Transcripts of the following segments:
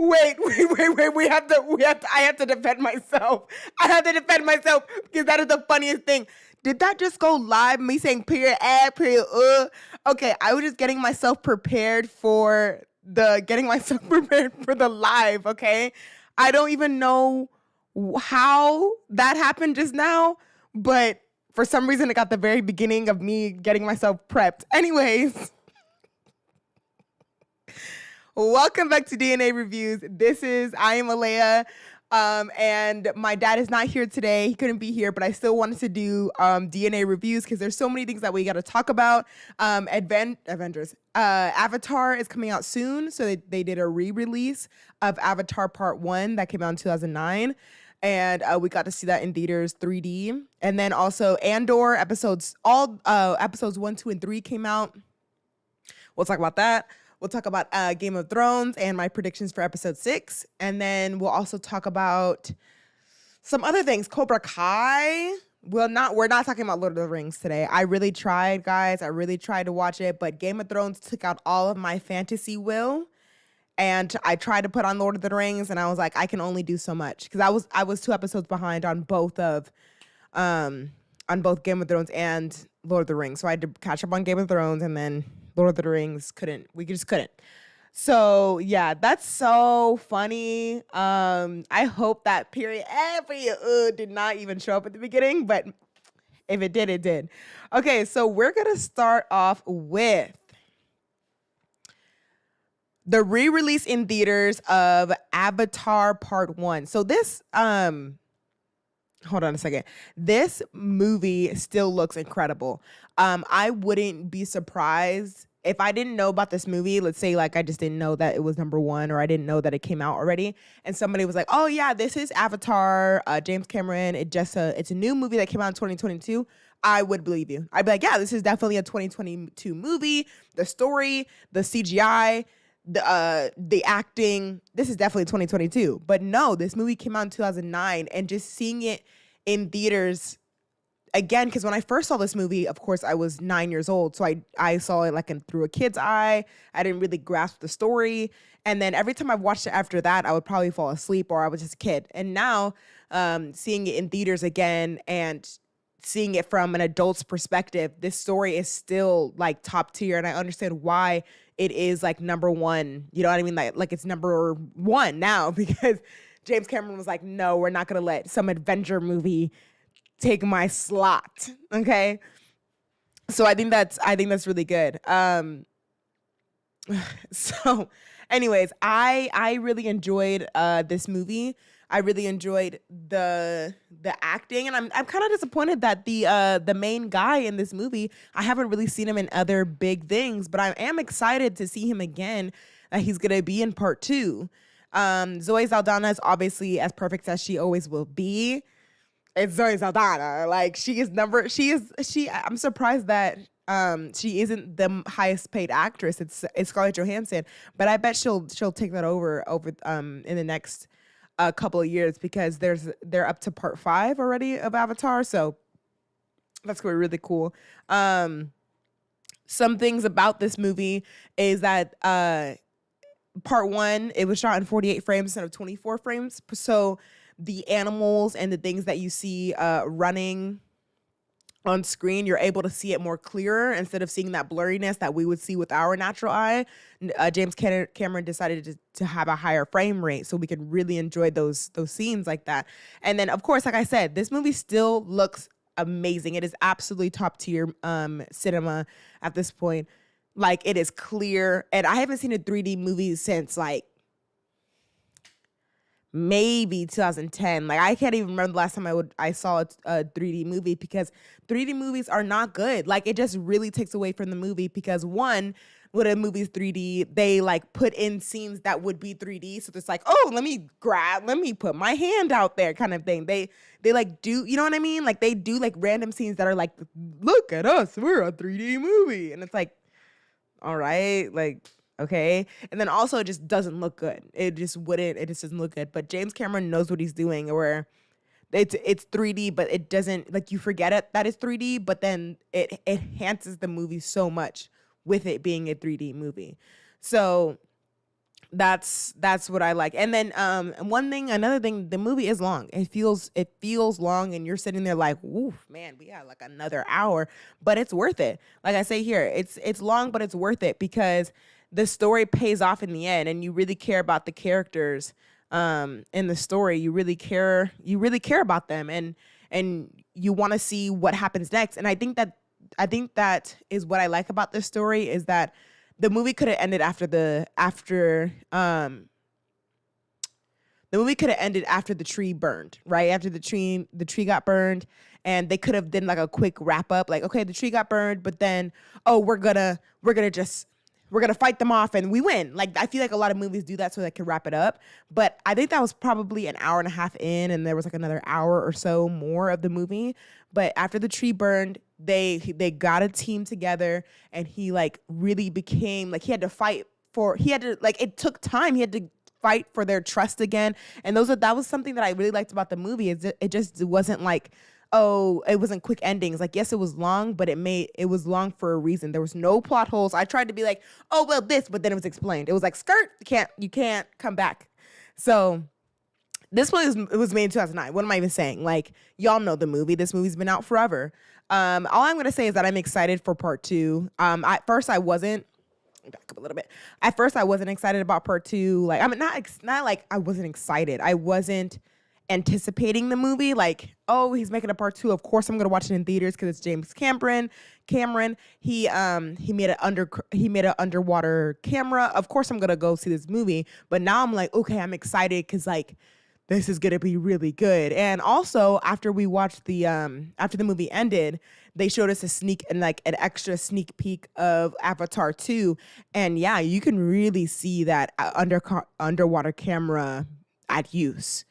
Wait. I have to defend myself. I have to defend myself because that is the funniest thing. Did that just go live? Me saying period, period, Okay, I was just getting myself prepared for the live, okay? I don't even know how that happened just now, but for some reason it got the very beginning of me getting myself prepped. Anyways, welcome back to DNA Reviews. I am Alea, and my dad is not here today. He couldn't be here, but I still wanted to do DNA reviews because there's so many things that we got to talk about. Avengers. Avatar is coming out soon, so they did a re-release of Avatar Part 1 that came out in 2009. And we got to see that in theaters 3D. And then also Andor episodes 1, 2, and 3 came out. We'll talk about that. We'll talk about Game of Thrones and my predictions for episode 6. And then we'll also talk about some other things. Cobra Kai. We're not talking about Lord of the Rings today. I really tried, guys. I really tried to watch it. But Game of Thrones took out all of my fantasy will. And I tried to put on Lord of the Rings, and I was like, I can only do so much because I was 2 episodes behind on both Game of Thrones and Lord of the Rings. So I had to catch up on Game of Thrones, and then Lord of the Rings we just couldn't. So yeah, that's so funny. I hope that period did not even show up at the beginning, but if it did, it did. Okay, so we're gonna start off with the re-release in theaters of Avatar Part 1. So this, hold on a second. This movie still looks incredible. I wouldn't be surprised if I didn't know about this movie. Let's say like I just didn't know that it was #1 or I didn't know that it came out already. And somebody was like, oh yeah, this is Avatar, James Cameron. It's a new movie that came out in 2022. I would believe you. I'd be like, yeah, this is definitely a 2022 movie. The story, the CGI, the acting, this is definitely 2022. But no, this movie came out in 2009, and just seeing it in theaters again, because when I first saw this movie, of course, I was 9 years old. So I saw it like through a kid's eye. I didn't really grasp the story. And then every time I've watched it after that, I would probably fall asleep or I was just a kid. And now seeing it in theaters again and seeing it from an adult's perspective, this story is still like top tier. And I understand why it is like #1. You know what I mean? Like it's #1 now because James Cameron was like, no, we're not going to let some adventure movie take my slot. Okay. So I think that's really good. So anyways, I really enjoyed this movie. I really enjoyed the acting, and I'm kind of disappointed that the main guy in this movie, I haven't really seen him in other big things, but I am excited to see him again. He's gonna be in part 2. Zoe Saldana is obviously as perfect as she always will be. It's Zoe Saldana. Like I'm surprised that she isn't the highest paid actress. It's Scarlett Johansson, but I bet she'll take that over in the next couple of years because they're up to part 5 already of Avatar, so that's gonna be really cool. Some things about this movie is that part 1, it was shot in 48 frames instead of 24 frames, so the animals and the things that you see running on screen, you're able to see it more clearer instead of seeing that blurriness that we would see with our natural eye. James Cameron decided to have a higher frame rate so we could really enjoy those scenes like that. And then, of course, like I said, this movie still looks amazing. It is absolutely top tier cinema at this point. Like, it is clear. And I haven't seen a 3D movie since like maybe 2010. Like, I can't even remember the last time I saw a 3D movie because 3D movies are not good. Like, it just really takes away from the movie because one, when a movie's 3D, they like put in scenes that would be 3D. So it's like, oh, let me put my hand out there kind of thing. They like do, you know what I mean? Like, they do like random scenes that are like, look at us, we're a 3D movie. And it's like, all right, like, okay. And then also it just doesn't look good. It just doesn't look good. But James Cameron knows what he's doing, where it's 3D, but it doesn't, like, you forget it that it's 3D, but then it enhances the movie so much with it being a 3D movie. So That's what I like. And then another thing, the movie is long. It feels long, and you're sitting there like, "Oof, man, we got like another hour," but it's worth it. Like I say here, it's long, but it's worth it because the story pays off in the end, and you really care about the characters in the story. You really care about them, and you want to see what happens next. And I think that is what I like about this story is that the movie could have ended after the tree burned, right? After the tree got burned, and they could have done like a quick wrap up, like, okay, the tree got burned, but then, oh, we're gonna fight them off and we win. Like, I feel like a lot of movies do that so they can wrap it up. But I think that was probably an hour and a half in, and there was like another hour or so more of the movie. But after the tree burned, they got a team together, and he like really became like it took time. He had to fight for their trust again. And that was something that I really liked about the movie. It just wasn't like, oh, it wasn't quick endings. Like, yes, it was long, but it was long for a reason. There was no plot holes. I tried to be like, oh, well, this, but then it was explained. It was like, skirt, you can't come back. So this it was made in 2009. What am I even saying? Like, y'all know the movie. This movie's been out forever. All I'm gonna say is that I'm excited for part 2. At first I wasn't. Back up a little bit. At first I wasn't excited about part 2. Like, I'm not like I wasn't excited. I wasn't anticipating the movie. Like, oh, he's making a part 2. Of course I'm gonna watch it in theaters because it's James Cameron. He made an underwater camera. Of course I'm gonna go see this movie. But now I'm like, okay, I'm excited because like this is gonna be really good. And also after we watched after the movie ended, they showed us an extra sneak peek of Avatar 2. And yeah, you can really see that underwater camera at use.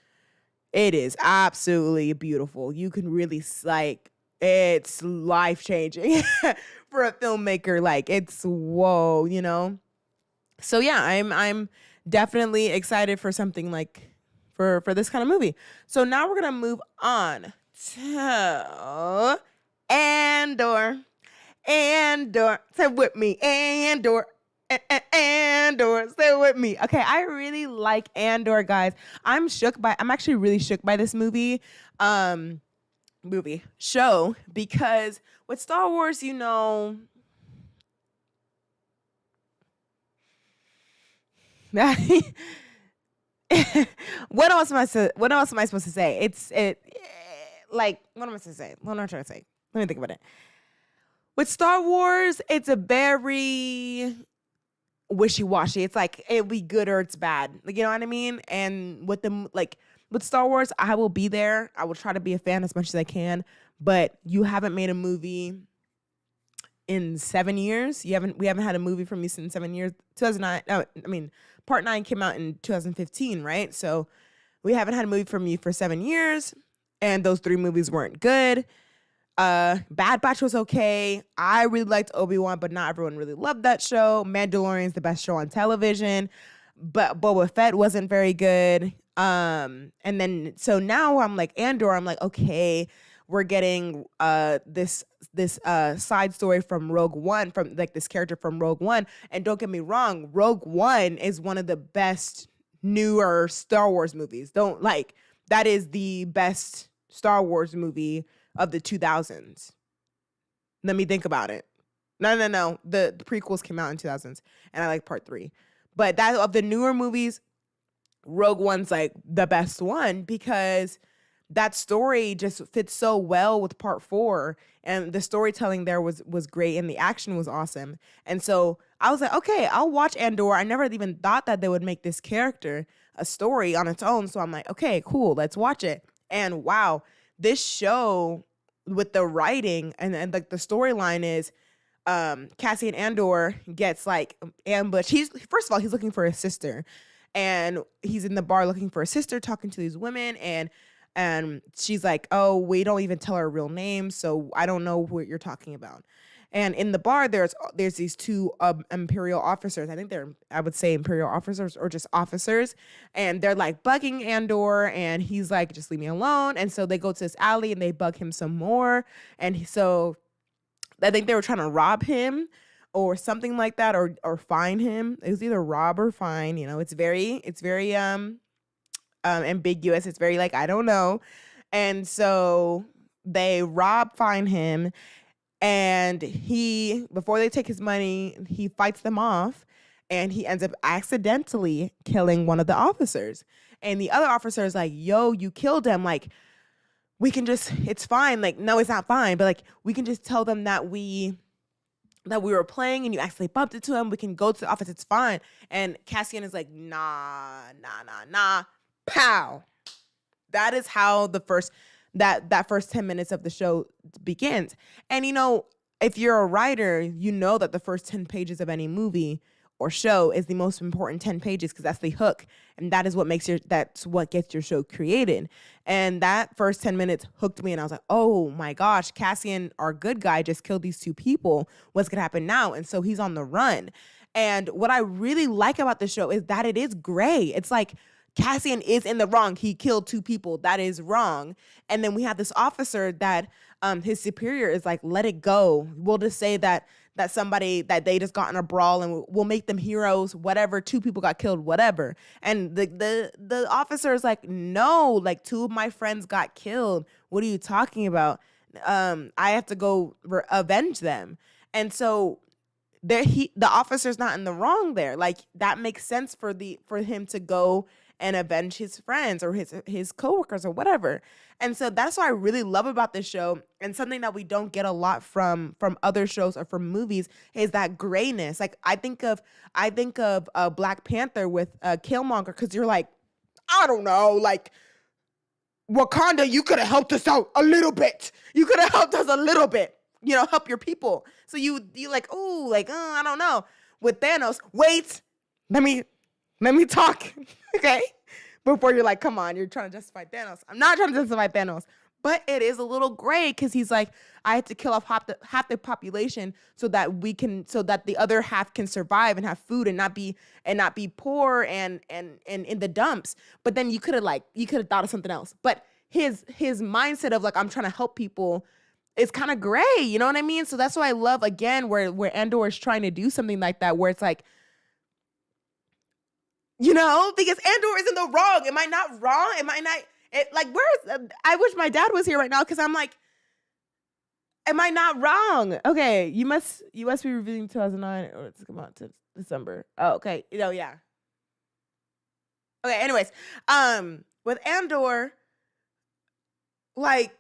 It is absolutely beautiful. You can really it's life changing for a filmmaker. Like, it's whoa, you know? So yeah, I'm definitely excited for something like for this kind of movie. So now we're gonna move on to Andor. Say with me, Andor. Andor, stay with me. Okay, I really like Andor, guys. I'm actually really shook by this show, because with Star Wars, you know, what else am I supposed to say? What am I supposed to say? What am I trying to say? Let me think about it. With Star Wars, it's a very wishy-washy. It's like, it'll be good or it's bad. Like, you know what I mean? And with Star Wars, I will be there. I will try to be a fan as much as I can. But you haven't made a movie in 7 years. We haven't had a movie from you since 7 years. 2009. No, I mean, Part 9 came out in 2015, right? So we haven't had a movie from you for 7 years, and those 3 movies weren't good. Bad Batch was okay. I really liked Obi-Wan, but not everyone really loved that show. Mandalorian's the best show on television, but Boba Fett wasn't very good. And then so now I'm like, Andor, I'm like, okay, we're getting this side story from Rogue One, from like this character from Rogue One. And don't get me wrong, Rogue One is one of the best newer Star Wars movies. That is the best Star Wars movie of the 2000s. Let me think about it. No. The prequels came out in 2000s, and I like part 3. But that of the newer movies, Rogue One's like the best one, because that story just fits so well with part 4, and the storytelling there was great, and the action was awesome. And so I was like, okay, I'll watch Andor. I never even thought that they would make this character a story on its own. So I'm like, okay, cool, let's watch it. And wow, this show with the writing and like the storyline is Cassian Andor gets like ambushed. First of all, he's looking for his sister, and he's in the bar looking for his sister, talking to these women, and she's like, oh, we don't even tell her real name, so I don't know what you're talking about. And in the bar, there's these 2 Imperial officers. I think I would say Imperial officers or just officers. And they're like bugging Andor, and he's like, just leave me alone. And so they go to this alley and they bug him some more. And so I think they were trying to rob him, or something like that, or fine him. It was either rob or fine. You know, it's very ambiguous. It's very like, I don't know. And so they fine him, and before they take his money, he fights them off, and he ends up accidentally killing one of the officers. And the other officer is like, yo, you killed him. Like, we can just, it's fine. Like, no, it's not fine. But like, we can just tell them that we were playing and you actually bumped into him. We can go to the office. It's fine. And Cassian is like, nah. Pow. That is how the first 10 minutes of the show begins. And, you know, if you're a writer, you know that the first 10 pages of any movie or show is the most important 10 pages, because that's the hook. And that is what that's what gets your show created. And that first 10 minutes hooked me. And I was like, oh my gosh, Cassian, our good guy, just killed these two people. What's going to happen now? And so he's on the run. And what I really like about the show is that it is gray. It's like, Cassian is in the wrong. He killed two people. That is wrong. And then we have this officer that his superior is like, let it go. We'll just say that somebody, that they just got in a brawl, and we'll make them heroes, whatever. Two people got killed, whatever. And the officer is like, no, like, two of my friends got killed. What are you talking about? I have to go avenge them. And so the officer's not in the wrong there. Like, that makes sense for him to go and avenge his friends or his coworkers or whatever. And so that's what I really love about this show, and something that we don't get a lot from other shows or from movies is that grayness. Like, I think of Black Panther with Killmonger, because you're like, I don't know, like, Wakanda, you could have helped us out a little bit. You could have helped us a little bit. You know, help your people. So you like, oh, like, I don't know. With Thanos, wait, let me talk, okay? Before you're like, come on, you're trying to justify Thanos. I'm not trying to justify Thanos, but it is a little gray, because he's like, I have to kill off half the population so that the other half can survive and have food and not be poor and in the dumps. But then you could have thought of something else. But his mindset of like, I'm trying to help people, is kind of gray. You know what I mean? So that's why I love, again, where Andor is trying to do something like that, where it's like, you know, because Andor is in the wrong. Am I not wrong? Am I not, I wish my dad was here right now, because I'm like, am I not wrong? Okay, you must be reviewing 2009, or it's come out to December. Oh, okay. You know, yeah. Okay, anyways, with Andor, like,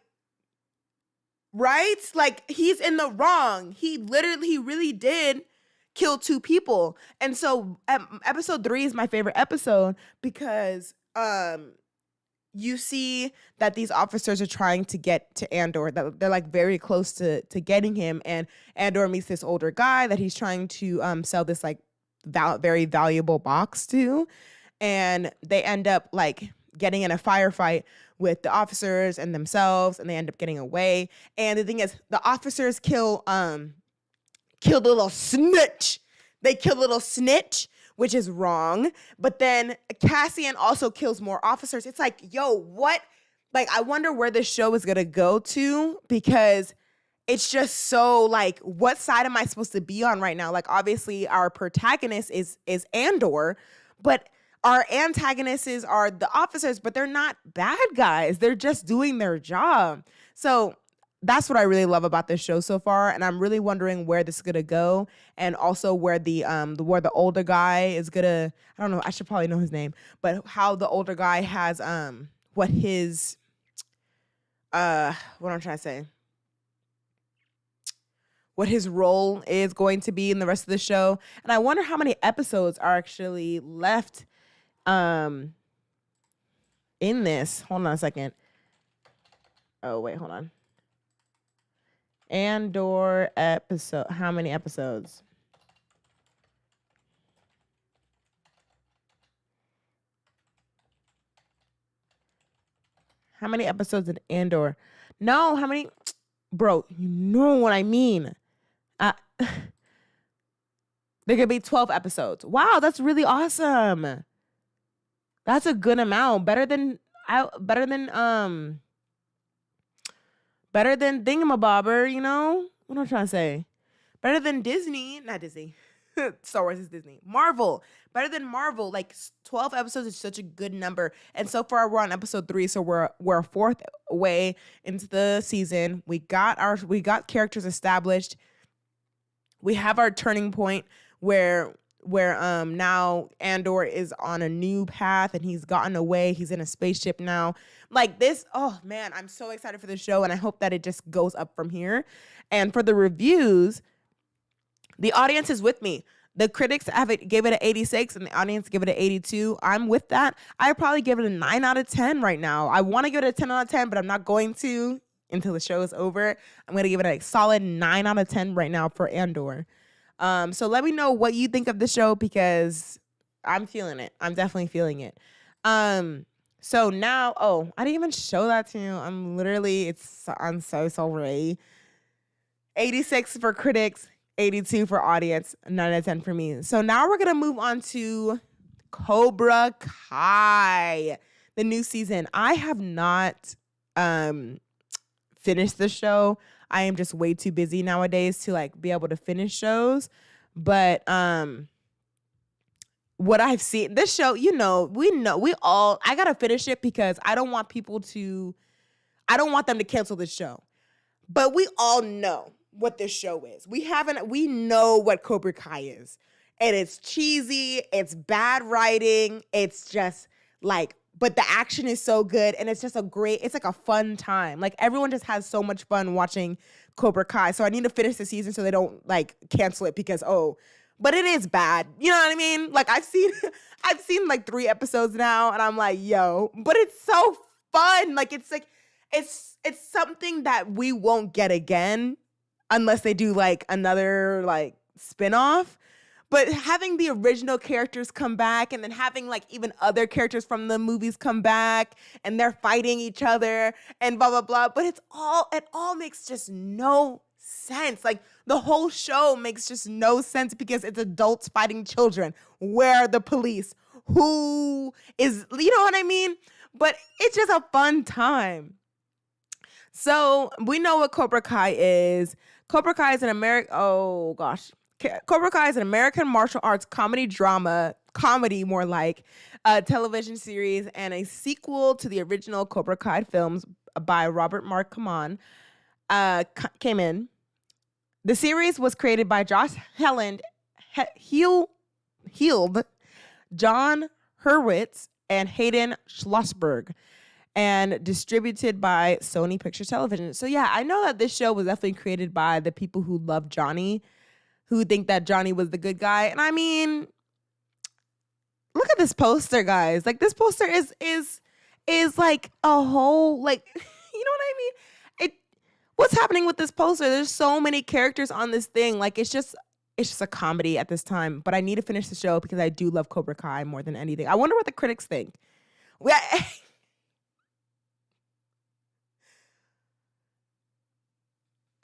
right? Like, he's in the wrong. He really did kill two people. And so episode 3 is my favorite episode, because you see that these officers are trying to get to Andor, that they're like very close to getting him, and Andor meets this older guy that he's trying to sell this like very valuable box to, and they end up like getting in a firefight with the officers and themselves, and they end up getting away. And the thing is, the officers kill the little snitch. They kill little snitch, which is wrong. But then Cassian also kills more officers. It's like, yo, what? Like, I wonder where this show is going to go to, because it's just so like, what side am I supposed to be on right now? Like, obviously our protagonist is Andor, but our antagonists are the officers, but they're not bad guys. They're just doing their job. So that's what I really love about this show so far, and I'm really wondering where this is gonna go, and also where the older guy is gonna. I don't know. I should probably know his name, but how the older guy has what his what I'm trying to say, what his role is going to be in the rest of the show, and I wonder how many episodes are actually left in this. Hold on a second. Oh wait, hold on. Andor episode. How many episodes? How many episodes in Andor? No, how many? Bro, you know what I mean. There could be 12 episodes. Wow, that's really awesome. That's a good amount. Better than Thingamabobber, you know? What am I trying to say? better than Disney, not Disney. Star Wars is Disney. Marvel, better than Marvel. Like 12 episodes is such a good number. And so far we're on episode 3, so we're a fourth way into the season. We got characters established. We have our turning point where now Andor is on a new path and he's gotten away. He's in a spaceship now. Like this, oh man, I'm so excited for the show, and I hope that it just goes up from here. And for the reviews, the audience is with me. The critics gave it an 86 and the audience gave it an 82. I'm with that. I probably give it a 9 out of 10 right now. I want to give it a 10 out of 10, but I'm not going to until the show is over. I'm going to give it a solid 9 out of 10 right now for Andor. So let me know what you think of the show, because I'm feeling it. I'm definitely feeling it. So now, I didn't even show that to you. I'm so sorry. 86 for critics, 82 for audience, 9 out of 10 for me. So now we're going to move on to Cobra Kai, the new season. I have not finished the show. I am just way too busy nowadays to like be able to finish shows. But what I've seen, this show, I gotta finish it because I don't want them to cancel this show. But we all know what this show is. We know what Cobra Kai is. And it's cheesy, it's bad writing, it's just like, but the action is so good, and it's just it's like a fun time. Like everyone just has so much fun watching Cobra Kai. So I need to finish the season so they don't like cancel it because, but it is bad. You know what I mean? Like I've seen like 3 episodes now, and I'm like, yo, but it's so fun. Like it's something that we won't get again unless they do like another like spinoff. But having the original characters come back, and then having like even other characters from the movies come back, and they're fighting each other and blah, blah, blah. But it all makes just no sense. Like the whole show makes just no sense because it's adults fighting children. Where are the police? Who is, you know what I mean? But it's just a fun time. So we know what Cobra Kai is. Cobra Kai is Cobra Kai is an American martial arts comedy more like, television series and a sequel to the original Cobra Kai films by Robert Mark Kamen. Came in. The series was created by Josh Heald, John Hurwitz, and Hayden Schlossberg, and distributed by Sony Pictures Television. So yeah, I know that this show was definitely created by the people who love Johnny, who think that Johnny was the good guy. And I mean, look at this poster, guys. Like this poster is like a whole, like, you know what I mean? What's happening with this poster? There's so many characters on this thing. Like it's just a comedy at this time. But I need to finish the show because I do love Cobra Kai more than anything. I wonder what the critics think.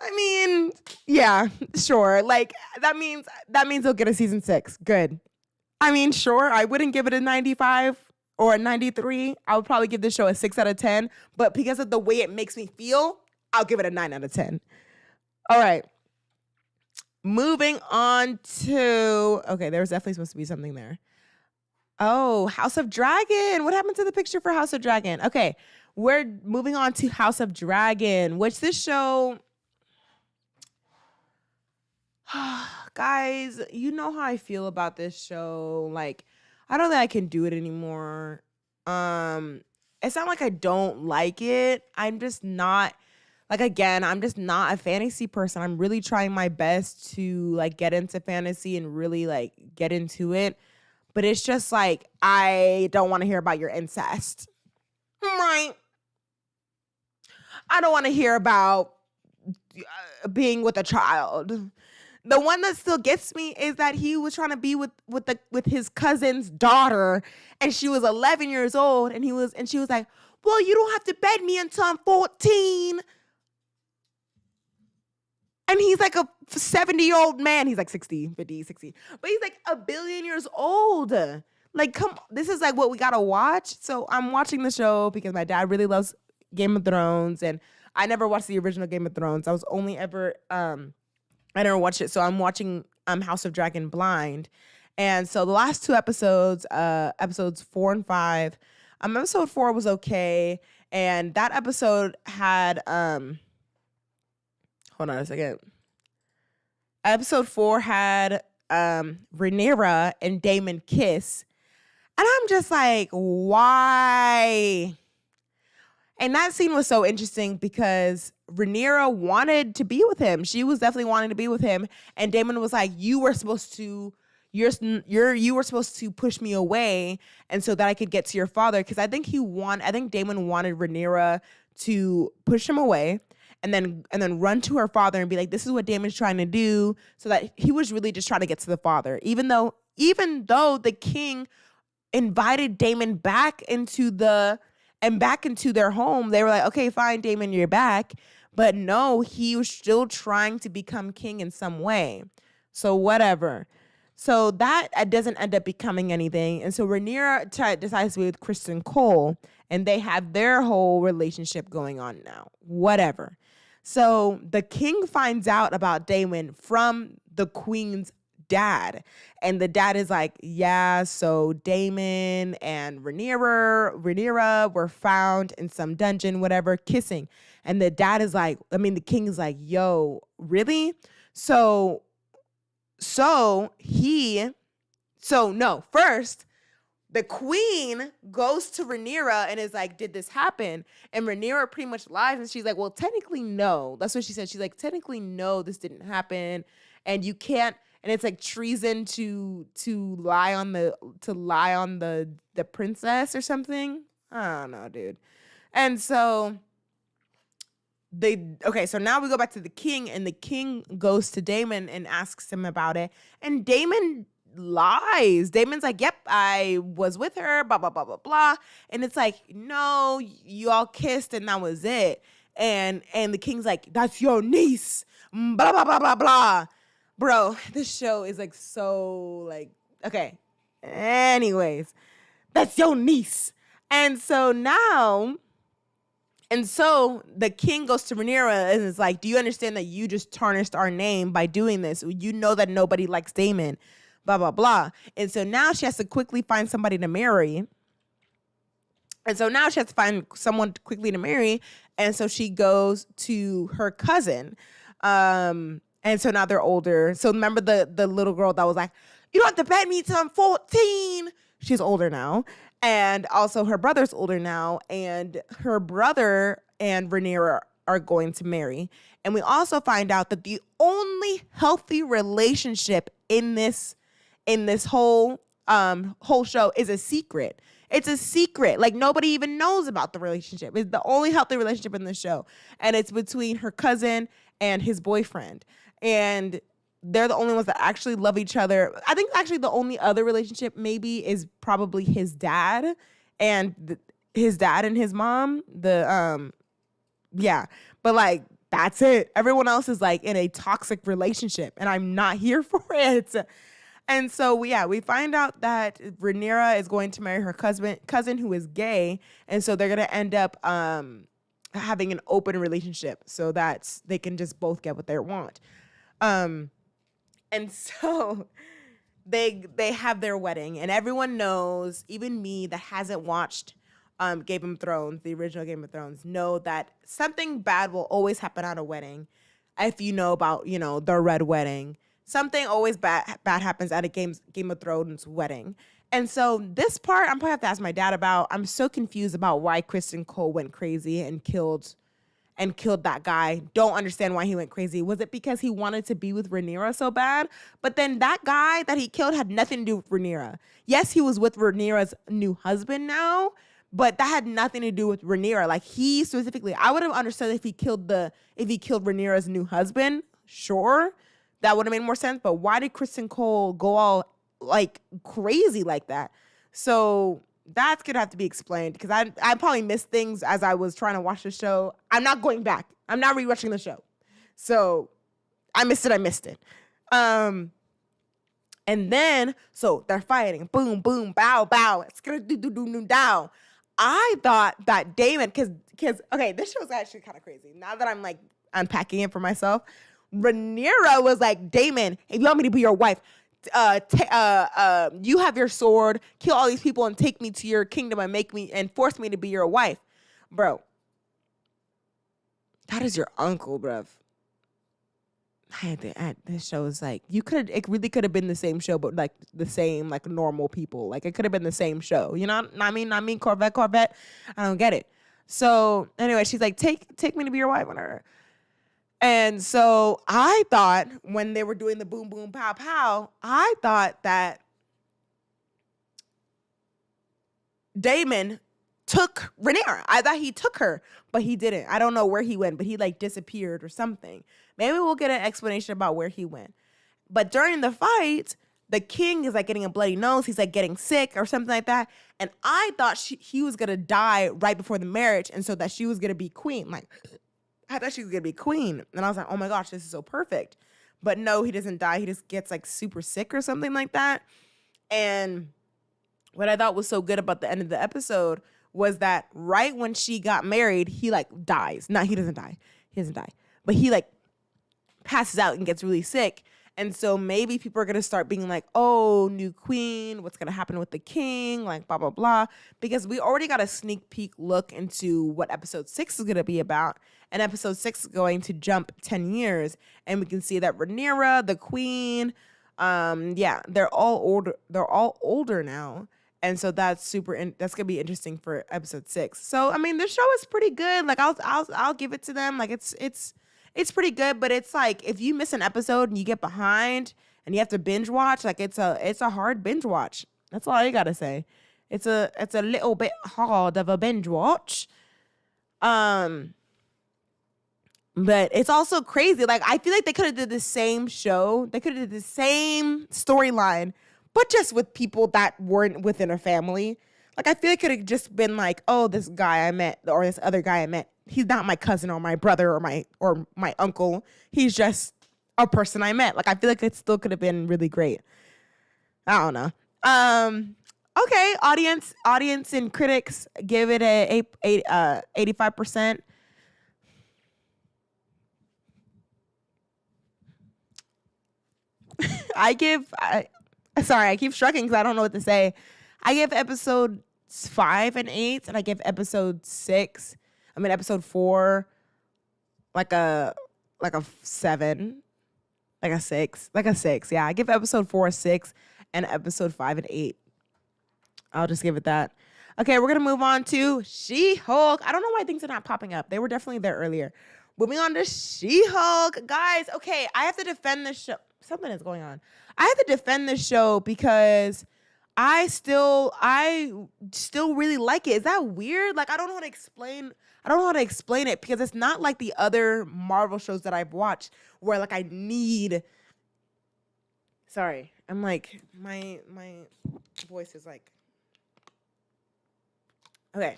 I mean, yeah, sure. Like that means they'll get a season 6. Good. I mean, sure. I wouldn't give it a 95 or a 93. I would probably give this show a 6 out of 10. But because of the way it makes me feel, I'll give it a 9 out of 10. All right. Moving on to, okay, there was definitely supposed to be something there. Oh, House of Dragon. What happened to the picture for House of Dragon? Okay, we're moving on to House of Dragon, which this show, guys, you know how I feel about this show. Like, I don't think I can do it anymore. It's not like I don't like it. I'm just not, like, again, I'm just not a fantasy person. I'm really trying my best to, like, get into fantasy and really, like, get into it. But it's just, like, I don't want to hear about your incest. Right? I don't want to hear about being with a child. The one that still gets me is that he was trying to be with his cousin's daughter, and she was 11 years old, and she was like, well, you don't have to bed me until I'm 14. And he's like a 70-year-old man. He's like 60, 50, 60. But he's like a billion years old. Like, come on. This is like what we got to watch. So I'm watching the show because my dad really loves Game of Thrones. And I never watched the original Game of Thrones. I was only ever I never watched it, so I'm watching House of Dragon blind. And so the last two episodes, episodes 4 and 5, episode 4 was okay, and that episode had hold on a second. Episode 4 had Rhaenyra and Daemon kiss, and I'm just like, why? And that scene was so interesting because Rhaenyra wanted to be with him. She was definitely wanting to be with him. And Daemon was like, you were supposed to push me away, and so that I could get to your father. Because I think Daemon wanted Rhaenyra to push him away and then run to her father and be like, this is what Daemon's trying to do. So that he was really just trying to get to the father. Even though the king invited Daemon back into their home, they were like, okay, fine, Daemon, you're back. But no, he was still trying to become king in some way. So whatever. So that doesn't end up becoming anything. And so Rhaenyra decides to be with Criston Cole, and they have their whole relationship going on now. Whatever. So the king finds out about Daemon from the queen's dad. And the dad is like, yeah, so Daemon and Rhaenyra were found in some dungeon, whatever, kissing. And the king is like, yo, really? First, the queen goes to Rhaenyra and is like, did this happen? And Rhaenyra pretty much lies, and she's like, well, technically, no. That's what she said. She's like, technically, no, this didn't happen. And you can't, and it's like treason to lie on the princess or something. I don't know, dude. And so so now we go back to the king, and the king goes to Daemon and asks him about it. And Daemon lies. Daemon's like, yep, I was with her, blah, blah, blah, blah, blah. And it's like, no, you all kissed and that was it. And the king's like, that's your niece, blah, blah, blah, blah, blah. Bro, this show is like so like, okay. Anyways, that's your niece. And so the king goes to Rhaenyra and is like, do you understand that you just tarnished our name by doing this? You know that nobody likes Daemon, blah, blah, blah. And so now she has to quickly find somebody to marry. And so now she has to find someone quickly to marry. And so she goes to her cousin. And so now they're older. So remember the little girl that was like, you don't have to bet me till I'm 14. She's older now. And also her brother's older now. And her brother and Rhaenyra are going to marry. And we also find out that the only healthy relationship in this whole show is a secret. It's a secret. Like, nobody even knows about the relationship. It's the only healthy relationship in the show. And it's between her cousin and his boyfriend. And they're the only ones that actually love each other. I think actually the only other relationship maybe is probably his dad and his mom. Yeah. But like, that's it. Everyone else is like in a toxic relationship, and I'm not here for it. And so, we find out that Rhaenyra is going to marry her cousin who is gay. And so they're going to end up having an open relationship so that they can just both get what they want. And so they have their wedding, and everyone knows, even me that hasn't watched Game of Thrones, the original Game of Thrones, know that something bad will always happen at a wedding. If you know about, the Red Wedding, something always bad happens at a Game of Thrones wedding. And so this part, I'm probably have to ask my dad about. I'm so confused about why Criston Cole went crazy and killed that guy. Don't understand why he went crazy. Was it because he wanted to be with Rhaenyra so bad? But then that guy that he killed had nothing to do with Rhaenyra. Yes, he was with Rhaenyra's new husband now, but that had nothing to do with Rhaenyra. Like, he specifically, I would have understood if he killed Rhaenyra's new husband. Sure, that would have made more sense. But why did Criston Cole go all like crazy like that? So that's gonna have to be explained, because I probably missed things as I was trying to watch the show. I'm not going back. I'm not rewatching the show. So I missed it. And then, so they're fighting. Boom, boom, bow, bow. It's gonna do down. I thought that Daemon, because okay, this show's actually kind of crazy. Now that I'm like unpacking it for myself, Rhaenyra was like, Daemon, if you want me to be your wife, you have your sword, kill all these people and take me to your kingdom and force me to be your wife. Bro, that is your uncle, bruv. This show is like, it really could have been the same show, but like the same, like normal people. Like it could have been the same show. You know what I mean? Corvette. I don't get it. So anyway, she's like, take me to be your wife, whatever. And so I thought when they were doing the boom, boom, pow, pow, I thought that Daemon took Rhaenyra. I thought he took her, but he didn't. I don't know where he went, but he like disappeared or something. Maybe we'll get an explanation about where he went. But during the fight, the king is like getting a bloody nose. He's like getting sick or something like that. And I thought he was going to die right before the marriage. And so that she was going to be queen. Like, I thought she was going to be queen. And I was like, oh my gosh, this is so perfect. But no, he doesn't die. He just gets like super sick or something like that. And what I thought was so good about the end of the episode was that right when she got married, he like dies. No, he doesn't die. He doesn't die. But he like passes out and gets really sick. And so maybe people are going to start being like, oh, new queen, what's going to happen with the king? Like, blah, blah, blah. Because we already got a sneak peek look into what episode 6 is going to be about. And episode 6 is going to jump 10 years. And we can see that Rhaenyra, the queen, they're all older now. And so that's that's gonna be interesting for episode 6. So I mean, the show is pretty good. Like I'll give it to them. Like it's pretty good. But it's like if you miss an episode and you get behind and you have to binge watch, like it's a hard binge watch. That's all you gotta say. It's a little bit hard of a binge watch. But it's also crazy. Like I feel like they could have did the same show. They could have did the same storyline, but just with people that weren't within a family. Like, I feel like it could have just been like, oh, this guy I met or this other guy I met, he's not my cousin or my brother or my uncle. He's just a person I met. Like, I feel like it still could have been really great. I don't know. Okay, audience and critics give it a 85%. I keep shrugging because I don't know what to say. I give episode 5 an 8, and I give episode 4 like a 7, like a 6. Yeah, I give episode 4 a 6 and episode 5 an 8. I'll just give it that. Okay, we're gonna move on to She-Hulk. I don't know why things are not popping up. They were definitely there earlier. Moving on to She-Hulk, guys. Okay, I have to defend this show. Something is going on. I have to defend this show because I still really like it. Is that weird? Like I don't know how to explain it because it's not like the other Marvel shows that I've watched where like I need. Sorry, I'm like my voice is like. Okay.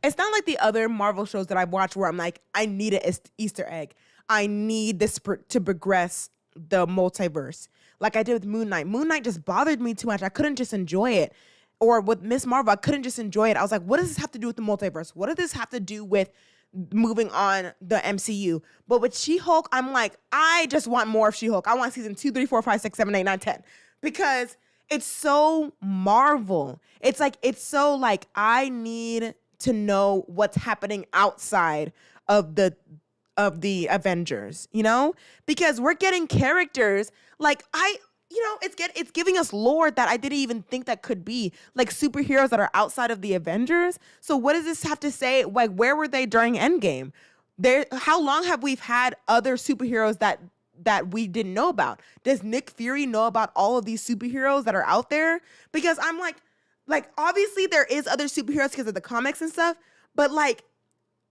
It's not like the other Marvel shows that I've watched where I'm like, I need an Easter egg. I need this to progress the multiverse. Like I did with Moon Knight. Moon Knight just bothered me too much. I couldn't just enjoy it. Or with Miss Marvel, I couldn't just enjoy it. I was like, what does this have to do with the multiverse? What does this have to do with moving on the MCU? But with She-Hulk, I'm like, I just want more of She-Hulk. I want season 2, 3, 4, 5, 6, 7, 8, 9, 10. Because it's so Marvel. It's so like I need to know what's happening outside of the Avengers, you know? Because we're getting characters like it's giving us lore that I didn't even think that could be, like superheroes that are outside of the Avengers. So what does this have to say? Like, where were they during Endgame? How long have we had other superheroes that we didn't know about? Does Nick Fury know about all of these superheroes that are out there? Because I'm like obviously there is other superheroes because of the comics and stuff, but like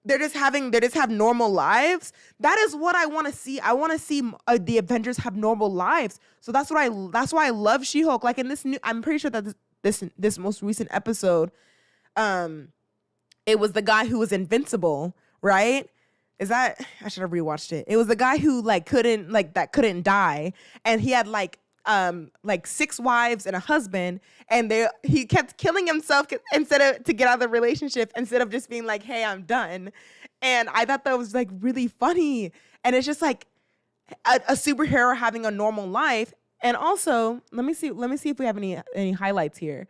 they just have normal lives. That is what I want to see. I want to see the Avengers have normal lives. So that's why I love She-Hulk. Like in this I'm pretty sure that this most recent episode, it was the guy who was invincible, right? I should have rewatched it. It was the guy who couldn't die, and he had like 6 wives and a husband, and he kept killing himself instead of to get out of the relationship instead of just being like, hey, I'm done. And I thought that was like really funny. And it's just like a superhero having a normal life. And also, let me see if we have any highlights here.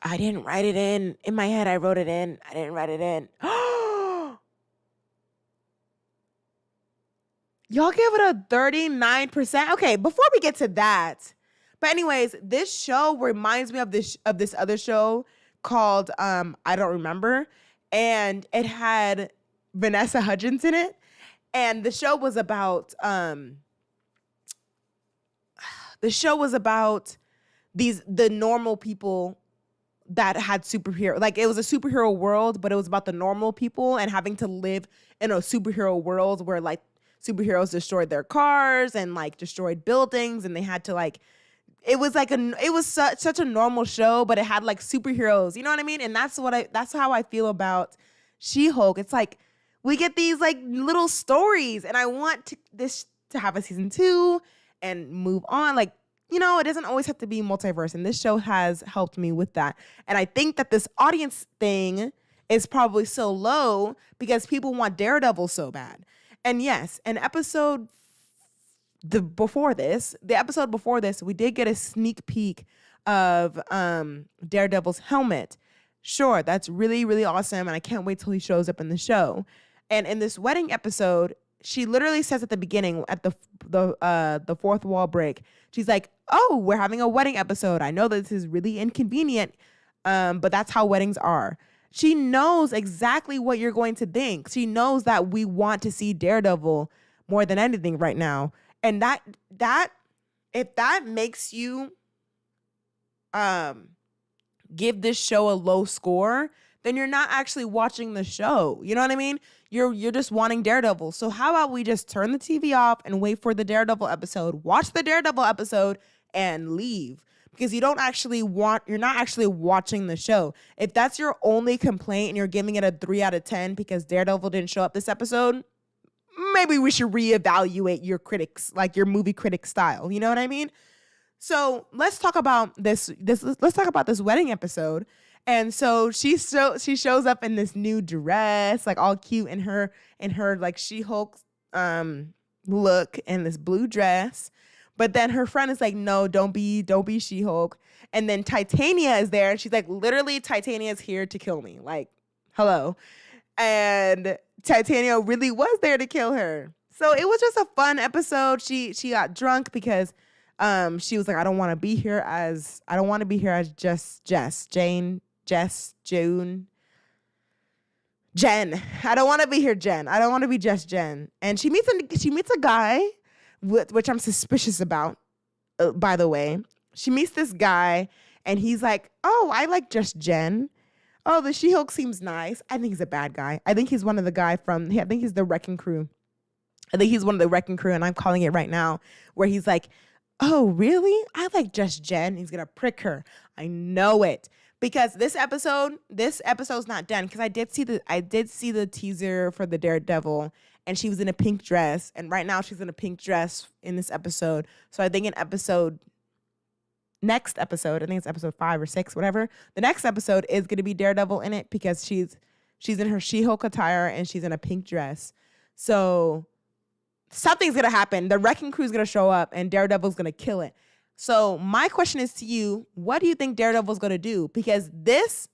I didn't write it in. In my head, I wrote it in. I didn't write it in. Y'all give it a 39%. Okay, before we get to that. But anyways, this show reminds me of this other show called I Don't Remember. And it had Vanessa Hudgens in it. And the show was about the normal people that had superhero, like it was a superhero world, but it was about the normal people and having to live in a superhero world where like superheroes destroyed their cars and like destroyed buildings, and they had to like, it was such a normal show, but it had like superheroes, you know what I mean? And that's how I feel about She-Hulk. It's like we get these like little stories, and I want this to have a season 2 and move on. Like, you know, it doesn't always have to be multiverse, and this show has helped me with that. And I think that this audience thing is probably so low because people want Daredevil so bad. And yes, the episode before this, we did get a sneak peek of Daredevil's helmet. Sure, that's really, really awesome, and I can't wait till he shows up in the show. And in this wedding episode, she literally says at the beginning, at the fourth wall break, she's like, "Oh, we're having a wedding episode. I know that this is really inconvenient, but that's how weddings are." She knows exactly what you're going to think. She knows that we want to see Daredevil more than anything right now, and that if that makes you give this show a low score, then you're not actually watching the show. You know what I mean? You're just wanting Daredevil. So how about we just turn the TV off and wait for the Daredevil episode, watch the Daredevil episode, and leave. Because you're not actually watching the show. If that's your only complaint and you're giving it a 3 out of 10 because Daredevil didn't show up this episode, maybe we should reevaluate your critics, like your movie critic style. You know what I mean? So let's talk about this. Let's talk about this wedding episode. And so she shows up in this new dress, like all cute in her like She-Hulk look, and this blue dress. But then her friend is like, "No, don't be She-Hulk." And then Titania is there, and she's like, literally, Titania's here to kill me. Like, hello. And Titania really was there to kill her. So it was just a fun episode. She got drunk because she was like, I don't want to be here as just Jess, Jane, Jess, June, Jen. I don't want to be here, Jen. I don't want to be just Jen. And she meets a guy, which I'm suspicious about, by the way. She meets this guy, and he's like, "Oh, I like just Jen. Oh, the She-Hulk seems nice." I think he's a bad guy. I think he's one of the guy from, I think he's the Wrecking Crew. I think he's one of the Wrecking Crew, and I'm calling it right now, where he's like, "Oh, really? I like just Jen." He's going to prick her. I know it. Because this episode's not done. Because I did see the teaser for the Daredevil, and she was in a pink dress. And right now she's in a pink dress in this episode. So I think next episode, I think it's episode 5 or 6, whatever. The next episode is going to be Daredevil in it because she's in her She-Hulk attire and she's in a pink dress. So something's going to happen. The Wrecking Crew's going to show up and Daredevil's going to kill it. So my question is to you, what do you think Daredevil's going to do? Because this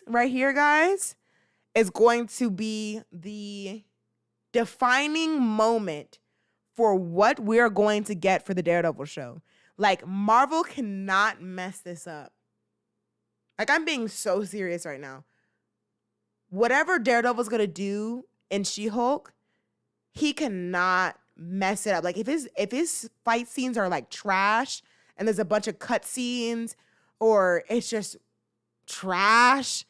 right here, guys, is going to be the defining moment for what we're going to get for the Daredevil show. Like, Marvel cannot mess this up. Like, I'm being so serious right now. Whatever Daredevil's going to do in She-Hulk, he cannot mess it up. Like, if his fight scenes are like trash and there's a bunch of cut scenes or it's just trash,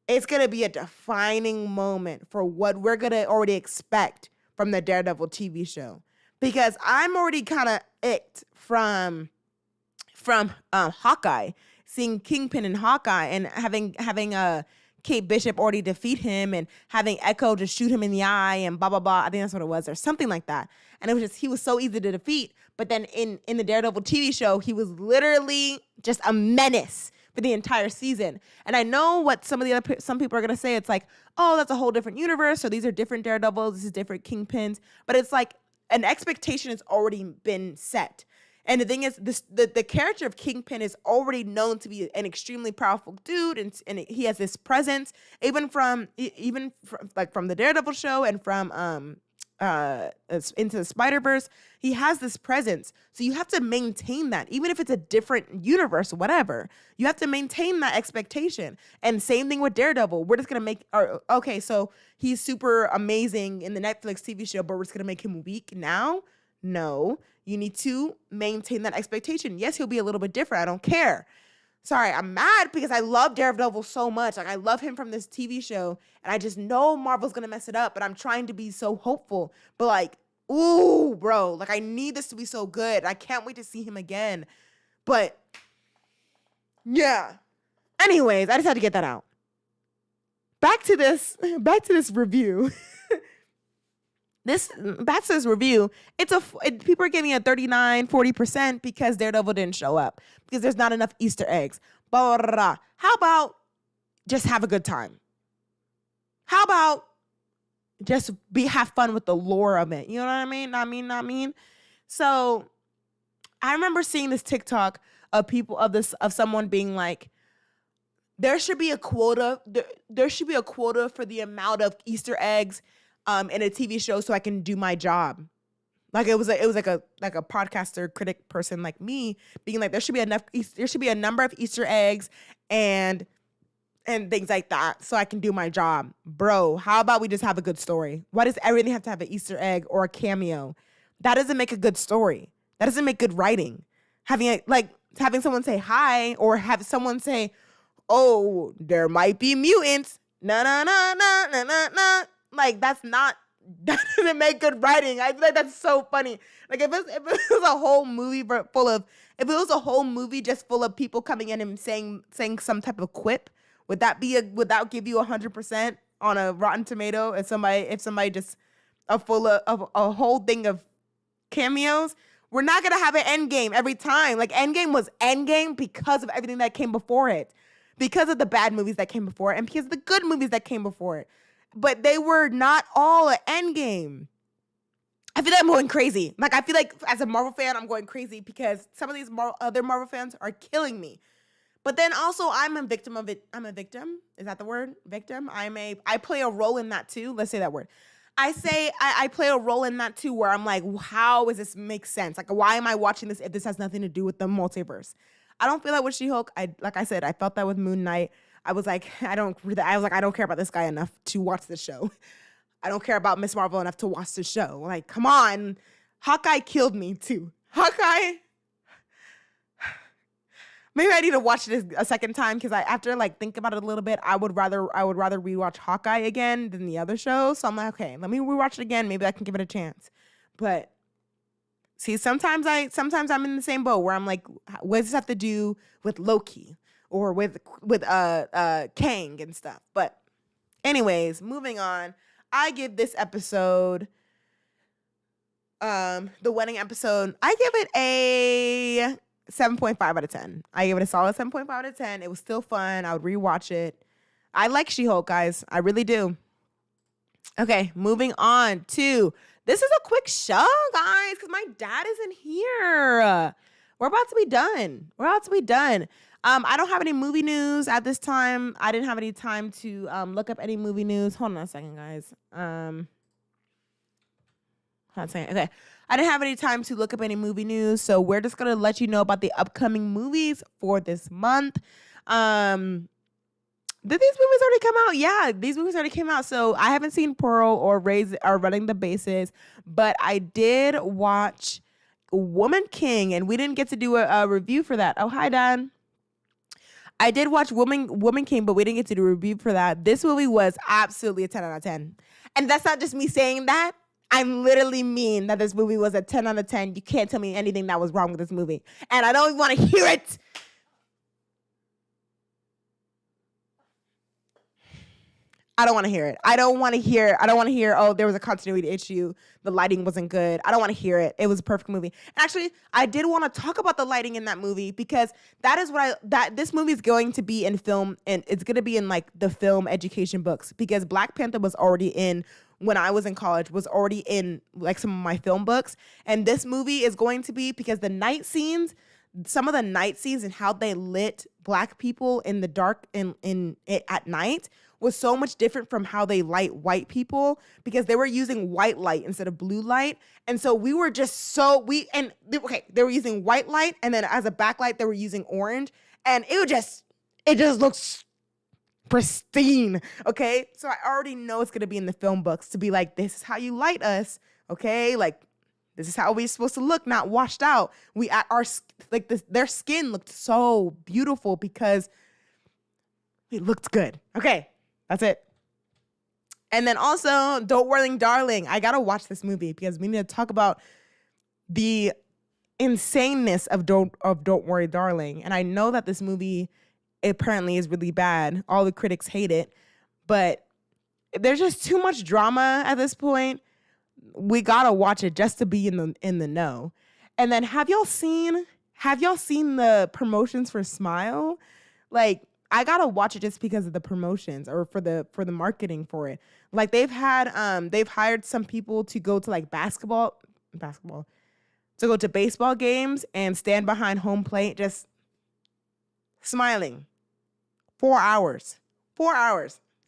it's going to be a defining moment for what we're going to already expect from the Daredevil TV show. Because I'm already kind of icked from Hawkeye, seeing Kingpin and Hawkeye and having Kate Bishop already defeat him and having Echo just shoot him in the eye and blah, blah, blah. I think that's what it was or something like that. And it was just, he was so easy to defeat. But then in the Daredevil TV show, he was literally just a menace for the entire season. And I know what some people are going to say. It's like, oh, that's a whole different universe. So these are different Daredevils. This is different Kingpins. But it's like an expectation has already been set. And the thing is, the character of Kingpin is already known to be an extremely powerful dude, and he has this presence, even from the Daredevil show and from Into the Spider-Verse. He has this presence, so you have to maintain that, even if it's a different universe, whatever. You have to maintain that expectation. And same thing with Daredevil. We're just gonna okay, so he's super amazing in the Netflix TV show, but we're just gonna make him weak now? No. You need to maintain that expectation. Yes, he'll be a little bit different. I don't care. Sorry, I'm mad because I love Daredevil so much. Like, I love him from this TV show, and I just know Marvel's gonna mess it up, but I'm trying to be so hopeful. But like, ooh, bro, like I need this to be so good. I can't wait to see him again. But yeah. Anyways, I just had to get that out. Back to this review. Back to this review, people are giving it 39-40% because Daredevil didn't show up, because there's not enough Easter eggs. Blah, blah, blah, blah. How about just have a good time? How about just have fun with the lore of it? You know what I mean? Not mean. So I remember seeing this TikTok of someone being like, there should be a quota. There should be a quota for the amount of Easter eggs in a TV show so I can do my job. Like it was like a podcaster critic person like me being like, there should be a number of Easter eggs and things like that so I can do my job. Bro, how about we just have a good story? Why does everything have to have an Easter egg or a cameo? That doesn't make a good story. That doesn't make good writing. Having someone say hi or have someone say, oh, there might be mutants. Na na na na na na na. Like, that doesn't make good writing. I feel like that's so funny. Like, if it was a whole movie just full of people coming in and saying some type of quip, would that give you 100% on a Rotten Tomato? If somebody just a whole thing of cameos, we're not gonna have an Endgame every time. Like, Endgame was Endgame because of everything that came before it, because of the bad movies that came before it, and because of the good movies that came before it. But they were not all an Endgame. I feel like I'm going crazy. Like, I feel like as a Marvel fan, I'm going crazy because some of these other Marvel fans are killing me. But then also, I'm a victim of it. I'm a victim. Is that the word? Victim? I play a role in that too. Let's say that word. I play a role in that too, where I'm like, how does this make sense? Like, why am I watching this if this has nothing to do with the multiverse? I don't feel that with She-Hulk. Like I said, I felt that with Moon Knight. I was like, I don't care about this guy enough to watch this show. I don't care about Miss Marvel enough to watch this show. Like, come on. Hawkeye killed me too. Hawkeye. Maybe I need to watch this a second time because after think about it a little bit, I would rather rewatch Hawkeye again than the other show. So I'm like, okay, let me rewatch it again. Maybe I can give it a chance. But see, sometimes I'm in the same boat where I'm like, what does this have to do with Loki? Or with Kang and stuff. But anyways, moving on. I give this episode, the wedding episode, I give it a 7.5 out of 10. I give it a solid 7.5 out of 10. It was still fun. I would rewatch it. I like She-Hulk, guys. I really do. Okay, moving on to, this is a quick show, guys, because my dad isn't here. We're about to be done. I don't have any movie news at this time. I didn't have any time to look up any movie news. Hold on a second, guys. Hold on a second. Okay. I didn't have any time to look up any movie news, so we're just going to let you know about the upcoming movies for this month. Did these movies already come out? Yeah, these movies already came out. So I haven't seen Pearl or Running the Bases, but I did watch Woman King, and we didn't get to do a review for that. Oh, hi, Dan. I did watch Woman King, but we didn't get to do a review for that. This movie was absolutely a 10 out of 10. And that's not just me saying that. I literally mean that this movie was a 10 out of 10. You can't tell me anything that was wrong with this movie. And I don't even want to hear it. I don't want to hear it. I don't want to hear, oh, there was a continuity issue. The lighting wasn't good. I don't want to hear it. It was a perfect movie. Actually, I did want to talk about the lighting in that movie because that is this movie is going to be in film, and it's going to be in like the film education books, because Black Panther was already in, when I was in college, was already in like some of my film books. And this movie is going to be, because the night scenes, some of the night scenes and how they lit Black people in the dark at night was so much different from how they light white people, because they were using white light instead of blue light. And so we were just they were using white light, and then as a backlight, they were using orange. And it just looks pristine, okay? So I already know it's gonna be in the film books to be like, this is how you light us, okay? Like, this is how we're supposed to look, not washed out. Their skin looked so beautiful because it looked good. Okay, that's it. And then also, Don't Worry, Darling. I gotta watch this movie because we need to talk about the insaneness of Don't Worry, Darling. And I know that this movie apparently is really bad. All the critics hate it, but there's just too much drama at this point. We gotta watch it just to be in the know. And then have y'all seen the promotions for Smile? Like, I gotta watch it just because of the promotions, or for the marketing for it. Like, they've hired some people to go to like basketball, to go to baseball games and stand behind home plate just smiling. 4 hours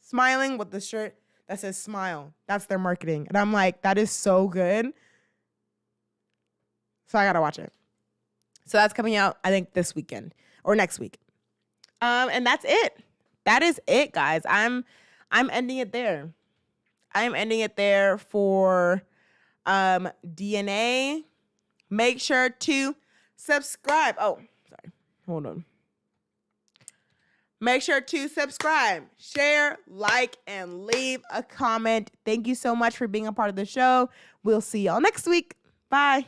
smiling with the shirt that says Smile. That's their marketing. And I'm like, that is so good. So I gotta watch it. So that's coming out, I think, this weekend or next week. And that's it. That is it, guys. I'm ending it there. I'm ending it there for DNA. Make sure to subscribe. Oh, sorry. Hold on. Make sure to subscribe, share, like, and leave a comment. Thank you so much for being a part of the show. We'll see y'all next week. Bye.